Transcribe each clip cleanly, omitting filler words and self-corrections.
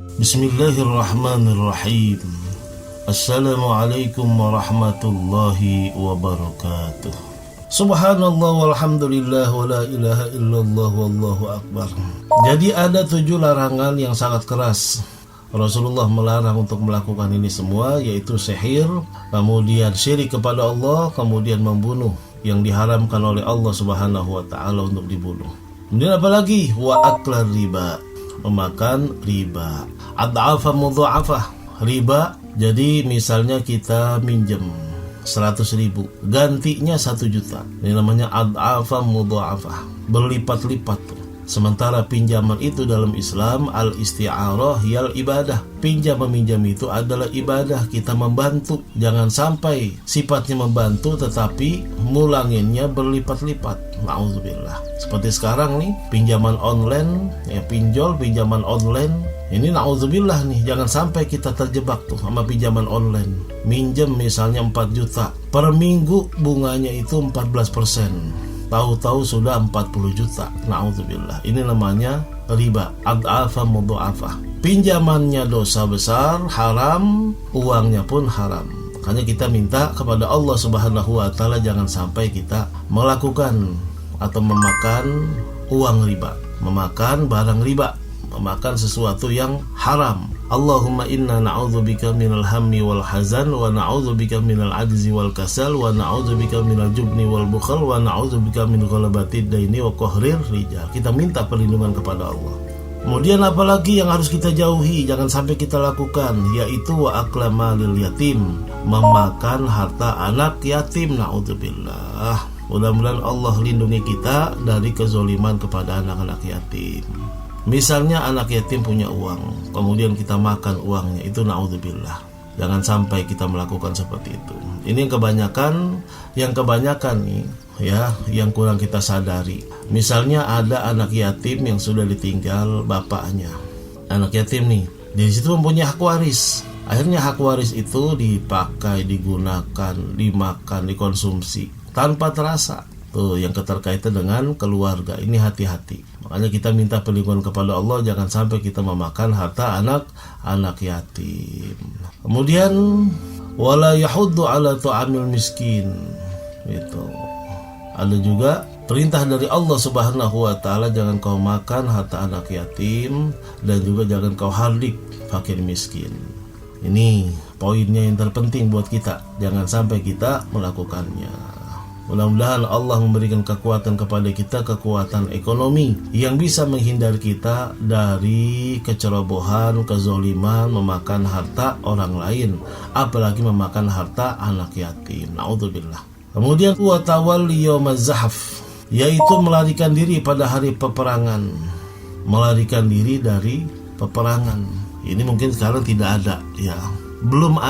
Bismillahirrahmanirrahim. Assalamualaikum warahmatullahi wabarakatuh. Subhanallah walhamdulillah wa la ilaha illallah wallahu akbar. Jadi ada 7 larangan yang sangat keras. Rasulullah melarang untuk melakukan ini semua, yaitu sihir, kemudian syirik kepada Allah, kemudian membunuh yang diharamkan oleh Allah Subhanahu wa taala untuk dibunuh. Kemudian apalagi? Wa aklar riba, memakan riba. Ad'afa mudha'afah, riba. Jadi misalnya kita minjem 100.000, gantinya 1 juta. Ini namanya ad'afa mudha'afah, berlipat-lipat tuh. Sementara pinjaman itu dalam Islam al-isti'arah yal ibadah. Pinjam meminjam itu adalah ibadah, kita membantu. Jangan sampai sifatnya membantu tetapi mulanginnya berlipat-lipat. Na'udzubillah. Seperti sekarang nih, pinjaman online, pinjaman online. Ini na'udzubillah nih, jangan sampai kita terjebak tuh sama pinjaman online. Minjem misalnya 4 juta. Per minggu bunganya itu 14%. Tahu-tahu sudah 40 juta. Na'udzubillah. Ini namanya riba, ad'afa mudha'afah. Pinjamannya dosa besar, haram, uangnya pun haram. Makanya kita minta kepada Allah Subhanahu wa taala jangan sampai kita melakukan atau memakan uang riba, memakan barang riba, memakan sesuatu yang haram. Allahumma inna na'udzubika minal hammi wal hazan wa na'udzubika minal ajzi wal kasal wa na'udzubika minal jubni wal bukhal wa na'udzubika min ghalabatid daini wa qahrir rijal. Kita minta perlindungan kepada Allah. Kemudian apalagi yang harus kita jauhi, jangan sampai kita lakukan, yaitu wa akla malil yatim, memakan harta anak yatim. Na'udzubillah. Mudah-mudahan Allah lindungi kita dari kezoliman kepada anak-anak yatim. Misalnya anak yatim punya uang, kemudian kita makan uangnya, itu na'udzubillah. Jangan sampai kita melakukan seperti itu. Ini yang kebanyakan nih, ya, yang kurang kita sadari. Misalnya ada anak yatim yang sudah ditinggal bapaknya. Anak yatim nih, di situ mempunyai hak waris. Akhirnya hak waris itu dipakai, digunakan, dimakan, dikonsumsi tanpa terasa. Tuh, yang keterkaitan dengan keluarga, ini hati-hati. Makanya kita minta perlindungan kepada Allah, jangan sampai kita memakan harta anak yatim. Kemudian wala yahuddu ala ta'amil miskin. Itu. Ada juga perintah dari Allah Subhanahu wa taala, jangan kau makan harta anak yatim dan juga jangan kau hardik fakir miskin. Ini poinnya yang terpenting buat kita. Jangan sampai kita melakukannya. Mudah-mudahan Allah memberikan kekuatan kepada kita, kekuatan ekonomi yang bisa menghindari kita dari kecerobohan, kezoliman, memakan harta orang lain, apalagi memakan harta anak yatim. Na'udzubillah. Kemudian wa tawalli yaumaz zahf, yaitu melarikan diri pada hari peperangan. Melarikan diri dari peperangan. Ini mungkin sekarang tidak ada, ya. Belum,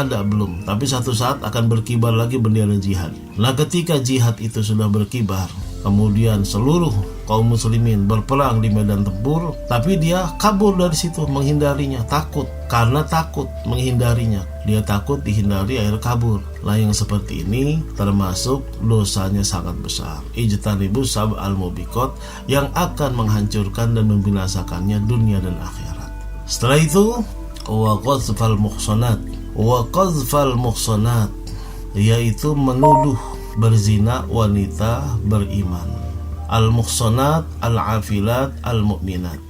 tapi satu saat akan berkibar lagi bendera jihad. Nah, ketika jihad itu sudah berkibar, kemudian seluruh kaum muslimin berperang di medan tempur, tapi dia kabur dari situ, menghindarinya, takut. Karena takut menghindarinya, dia takut dihindari, akhirnya kabur. Nah, yang seperti ini termasuk dosanya sangat besar. Ijtanibu sab'al mubiqat, yang akan menghancurkan dan membinasakannya dunia dan akhirat. Setelah itu wa qazfal muhsanat, yaitu menuduh berzina wanita beriman. Al-muhsanat al-afilat al-mu'minat,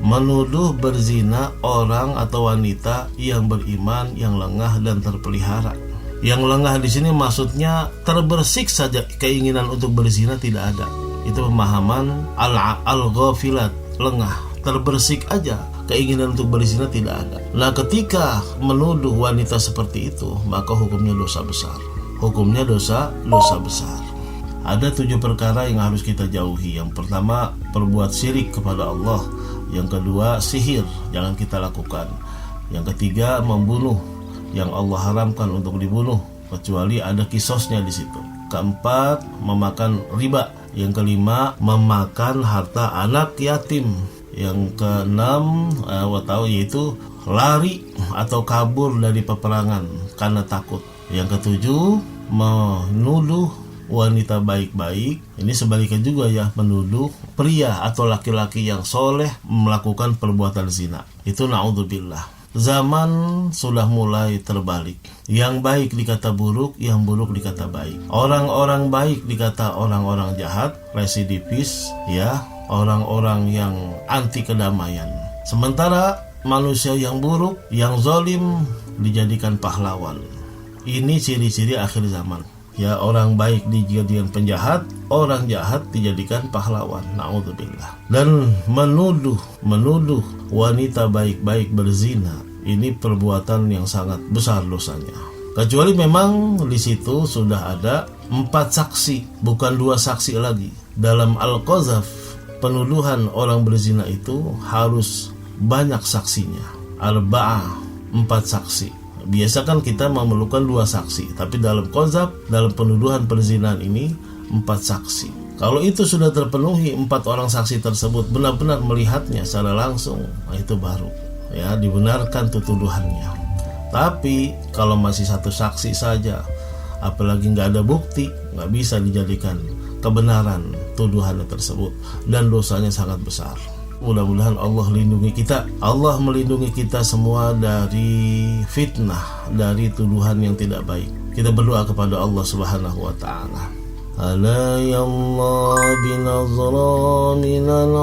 menuduh berzina orang atau wanita yang beriman, yang lengah dan terpelihara. Yang lengah di sini maksudnya terbersih saja, keinginan untuk berzina tidak ada. Itu pemahaman al-ghafilat, lengah, terbersih aja, keinginan untuk berzina tidak ada. Nah, ketika menuduh wanita seperti itu, maka hukumnya dosa besar. Hukumnya dosa besar. Ada 7 perkara yang harus kita jauhi. Yang pertama, berbuat syirik kepada Allah. Yang kedua, sihir, jangan kita lakukan. Yang ketiga, membunuh yang Allah haramkan untuk dibunuh, kecuali ada kisosnya di situ. Keempat, memakan riba. Yang kelima, memakan harta anak yatim. Yang keenam, yaitu lari atau kabur dari peperangan karena takut. Yang ketujuh, menuduh wanita baik-baik. Ini sebaliknya juga ya, menuduh pria atau laki-laki yang soleh melakukan perbuatan zina. Itu na'udzubillah. Zaman sudah mulai terbalik. Yang baik dikata buruk, yang buruk dikata baik. Orang-orang baik dikata orang-orang jahat, residivis, ya, orang-orang yang anti kedamaian. Sementara manusia yang buruk, yang zalim dijadikan pahlawan. Ini ciri-ciri akhir zaman. Ya, orang baik dijadikan penjahat, orang jahat dijadikan pahlawan. Na'udzubillah. Dan menuduh wanita baik-baik berzina, ini perbuatan yang sangat besar dosanya. Kecuali memang di situ sudah ada 4 saksi, bukan 2 saksi lagi. Dalam Al-Qazaf, penuduhan orang berzina itu harus banyak saksinya. Arba'ah, 4 saksi. Biasa kan kita memerlukan 2 saksi, tapi dalam qazaf, dalam penuduhan perzinahan ini 4 saksi. Kalau itu sudah terpenuhi, 4 orang saksi tersebut benar-benar melihatnya secara langsung, nah itu baru ya dibenarkan tuduhannya. Tapi kalau masih 1 saksi saja, apalagi nggak ada bukti, nggak bisa dijadikan kebenaran tuduhannya tersebut, dan dosanya sangat besar. Mudah-mudahan Allah lindungi kita. Allah melindungi kita semua dari fitnah, dari tuduhan yang tidak baik. Kita berdoa kepada Allah Subhanahu wa taala. Ala ya Allah binazra minal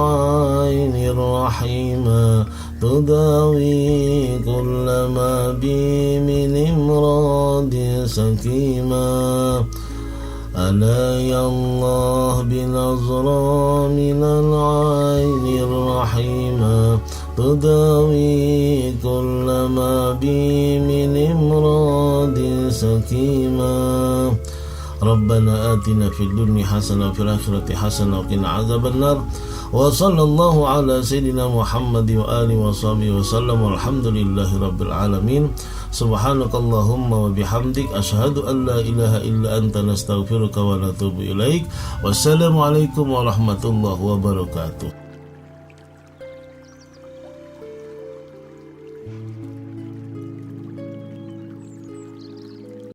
ainir rahima tudawi kullama bi min imradi sakima. Ala ya Allah binazra minal ainir rahima tudawi kullama bi min imradi sakima. Rabbana atina fid dunya hasanah wa fil akhirati hasanah wa qina adzabannar. Wa sallallahu ala sayyidina Muhammad wa alihi wa sahbihi wa sallam. Walhamdulillahi rabbil alamin. Subhanakallahumma wa bihamdik asyhadu an la ilaha illa anta nastaghfiruka wa natubu ilaik. Wassalamu alaikum warahmatullahi wabarakatuh.